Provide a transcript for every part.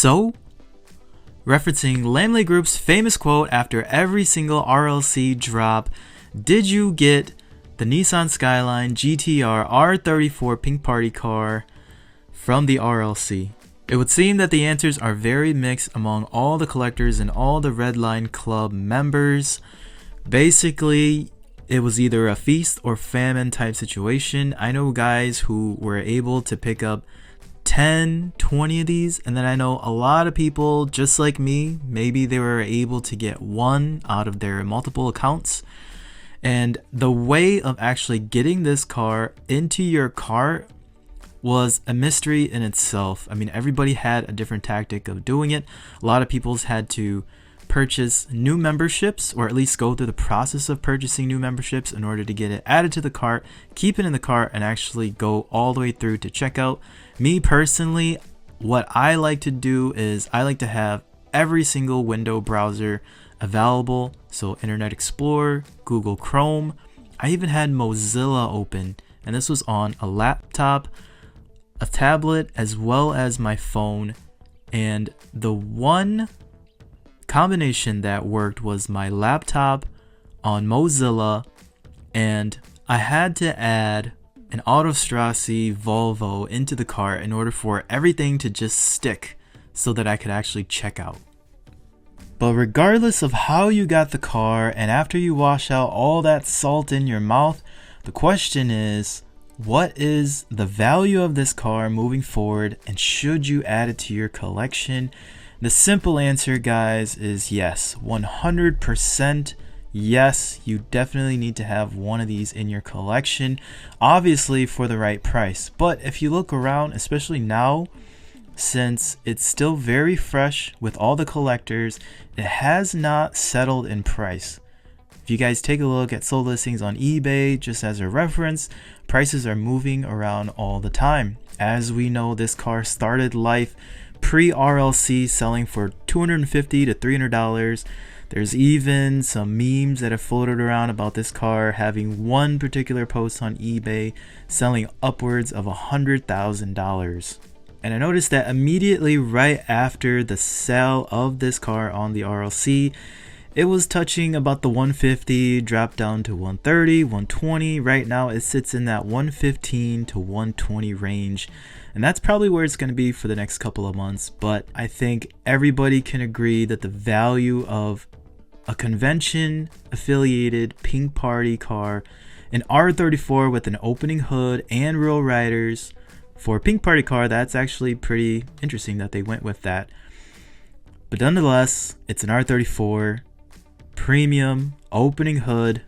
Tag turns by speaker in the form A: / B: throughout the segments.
A: So, referencing Lamley Group's famous quote after every single RLC drop, did you get the Nissan Skyline GTR R34 Pink Party car from the RLC? It would seem that the answers are very mixed among all the collectors and all the Redline Club members. Basically, it was either a feast or famine type situation. I know guys who were able to pick up 10, 20 of these, and then I know a lot of people just like me, maybe they were able to get one out of their multiple accounts. And the way of actually getting this car into your cart was a mystery in itself. I mean, everybody had a different tactic of doing it. A lot of people's had to purchase new memberships, or at least go through the process of purchasing new memberships in order to get it added to the cart, keep it in the cart, and actually go all the way through to checkout. Me personally, what I like to do is I like to have every single window browser available. So Internet Explorer, Google Chrome. I even had Mozilla open, and this was on a laptop, a tablet, as well as my phone. And the one combination that worked was my laptop on Mozilla, and I had to add an Autostrassi Volvo into the cart in order for everything to just stick so that I could actually check out. But regardless of how you got the car, and after you wash out all that salt in your mouth, the question is, what is the value of this car moving forward, and should you add it to your collection? The simple answer, guys, is yes. 100% yes, you definitely need to have one of these in your collection, obviously for the right price. But if you look around, especially now, since it's still very fresh with all the collectors, it has not settled in price. If you guys take a look at sold listings on eBay, just as a reference, prices are moving around all the time. As we know, this car started life pre-RLC selling for $250 to $300. There's even some memes that have floated around about this car having one particular post on eBay selling upwards of $100,000. And I noticed that immediately right after the sale of this car on the RLC, it was touching about the 150, dropped down to 130, 120. Right now it sits in that 115 to 120 range. And that's probably where it's going to be for the next couple of months. But I think everybody can agree that the value of a convention affiliated Pink Party car, an R34 with an opening hood and real riders, for a Pink Party car, that's actually pretty interesting that they went with that. But nonetheless, it's an R34, premium, opening hood.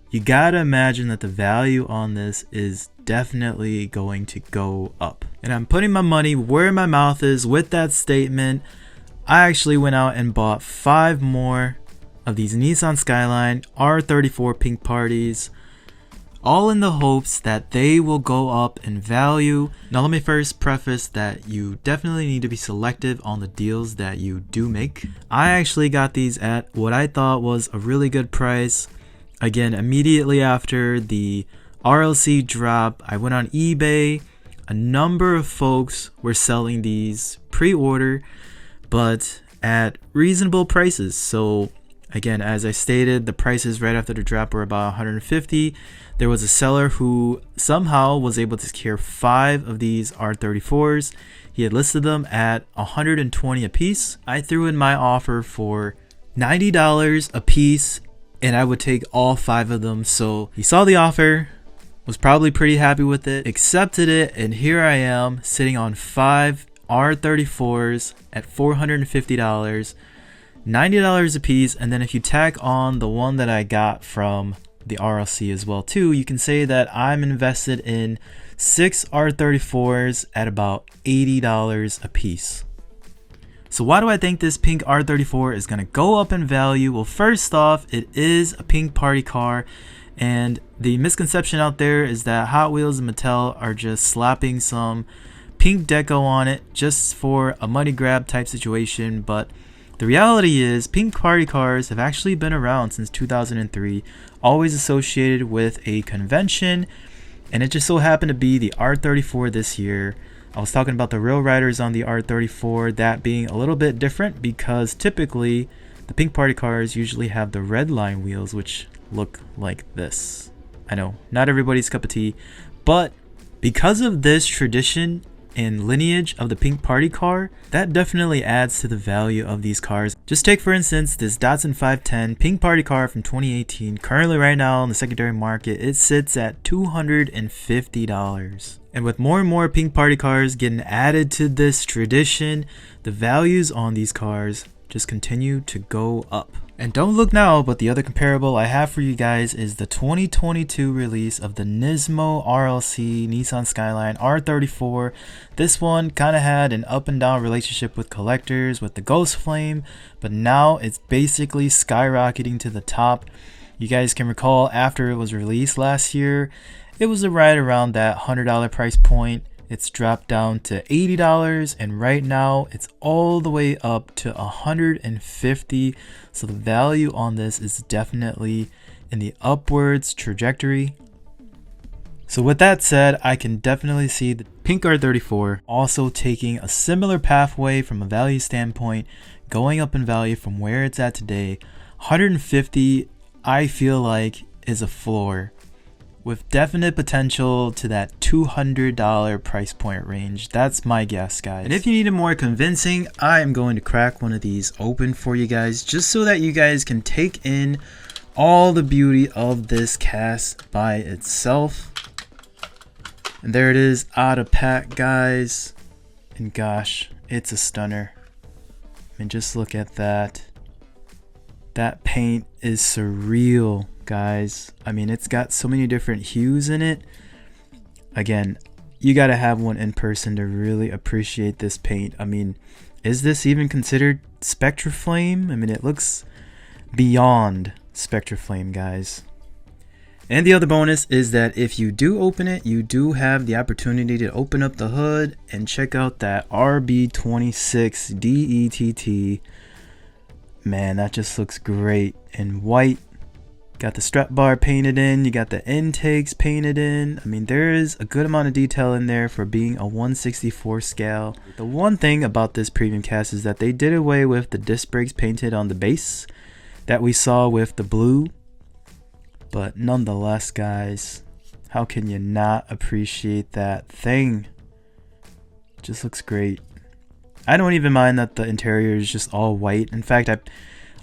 A: You gotta imagine that the value on this is definitely going to go up. And I'm putting my money where my mouth is with that statement. I actually went out and bought 5 more of these Nissan Skyline R34 Pink Parties, all in the hopes that they will go up in value. Now let me first preface that you definitely need to be selective on the deals that you do make. I actually got these at what I thought was a really good price. Again, immediately after the RLC drop, I went on eBay. A number of folks were selling these pre-order, but at reasonable prices. So again, as I stated, the prices right after the drop were about $150. There was a seller who somehow was able to secure 5 of these R34s. He had listed them at $120 a piece. I threw in my offer for $90 a piece, and I would take all 5 of them. So he saw the offer, was probably pretty happy with it, accepted it, and here I am sitting on 5 R34s at $450. $90 a piece. And then if you tack on the one that I got from the RLC as well too, you can say that I'm invested in 6 R34s at about $80 a piece. So why do I think this pink R34 is going to go up in value? Well, first off, it is a Pink Party car, and the misconception out there is that Hot Wheels and Mattel are just slapping some pink deco on it just for a money grab type situation. But the reality is Pink Party cars have actually been around since 2003, always associated with a convention, and it just so happened to be the R34 this year. I was talking about the real riders on the R34, that being a little bit different because typically the pink party cars usually have the redline wheels, which look like this. I know, not everybody's cup of tea, but because of this tradition and lineage of the pink party car, that definitely adds to the value of these cars. Just take for instance this Datsun 510 pink party car from 2018. Currently right now on the secondary market, it sits at $250. And with more and more pink party cars getting added to this tradition, the values on these cars just continue to go up. And don't look now, but the other comparable I have for you guys is the 2022 release of the Nismo RLC Nissan Skyline R34. This one kind of had an up and down relationship with collectors with the Ghost Flame, but now it's basically skyrocketing to the top. You guys can recall after it was released last year, it was right around that $100 price point. It's dropped down to $80, and right now it's all the way up to $150. So the value on this is definitely in the upwards trajectory. So with that said, I can definitely see the pink R34 also taking a similar pathway from a value standpoint, going up in value from where it's at today. 150, I feel like, is a floor, with definite potential to that $200 price point range. That's my guess, guys. And if you need it more convincing, I am going to crack one of these open for you guys, just so that you guys can take in all the beauty of this cast by itself. And there it is, out of pack, guys. And gosh, it's a stunner. I mean, just look at that. That paint is surreal, guys. I mean, it's got so many different hues in it. Again, you gotta have one in person to really appreciate this paint. I mean, is this even considered Spectraflame? I mean, it looks beyond Spectraflame, guys. And the other bonus is that if you do open it, you do have the opportunity to open up the hood and check out that RB26 DETT. Man, that just looks great in white. Got the strap bar painted in, you got the intakes painted in. I mean, there is a good amount of detail in there for being a 1/64 scale. The one thing about this premium cast is that they did away with the disc brakes painted on the base that we saw with the blue. But nonetheless, guys, how can you not appreciate that thing? It just looks great. I don't even mind that the interior is just all white. In fact, I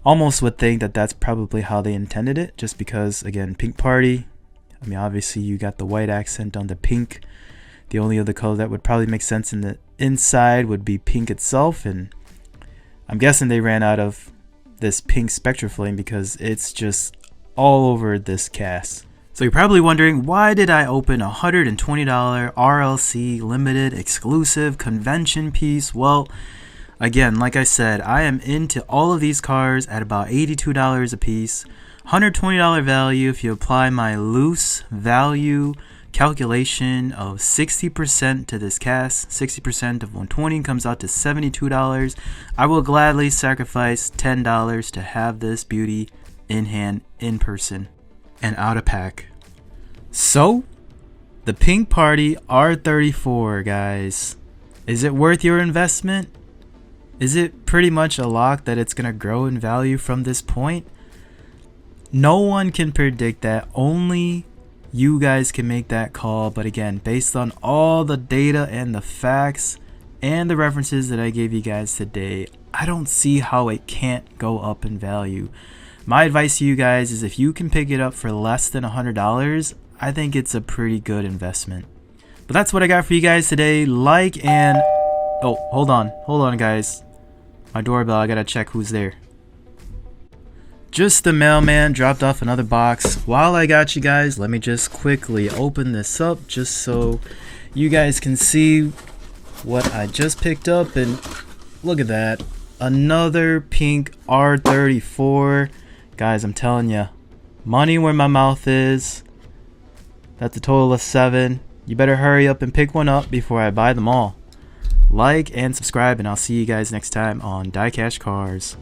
A: almost would think that that's probably how they intended it, just because, again, pink party. I mean, obviously you got the white accent on the pink. The only other color that would probably make sense in the inside would be pink itself, and I'm guessing they ran out of this pink Spectraflame because it's just all over this cast. So you're probably wondering, why did I open a $120 RLC limited exclusive convention piece? Well, again, like I said, I am into all of these cars at about $82 a piece. $120 value if you apply my loose value calculation of 60% to this cast. 60% of 120 comes out to $72. I will gladly sacrifice $10 to have this beauty in hand, in person, and out of pack. So, the pink party R34, guys. Is it worth your investment? Is it pretty much a lock that it's going to grow in value from this point? No one can predict that. Only you guys can make that call. But again, based on all the data and the facts and the references that I gave you guys today, I don't see how it can't go up in value. My advice to you guys is if you can pick it up for less than $100, I think it's a pretty good investment. But that's what I got for you guys today. Like and... Oh, hold on guys. My doorbell, I gotta check who's there. Just the mailman dropped off another box. While I got you guys, let me just quickly open this up just so you guys can see what I just picked up. And look at that. Another pink R34. Guys, I'm telling you, money where my mouth is. That's a total of 7. You better hurry up and pick one up before I buy them all. Like and subscribe, and I'll see you guys next time on DieCash Cars.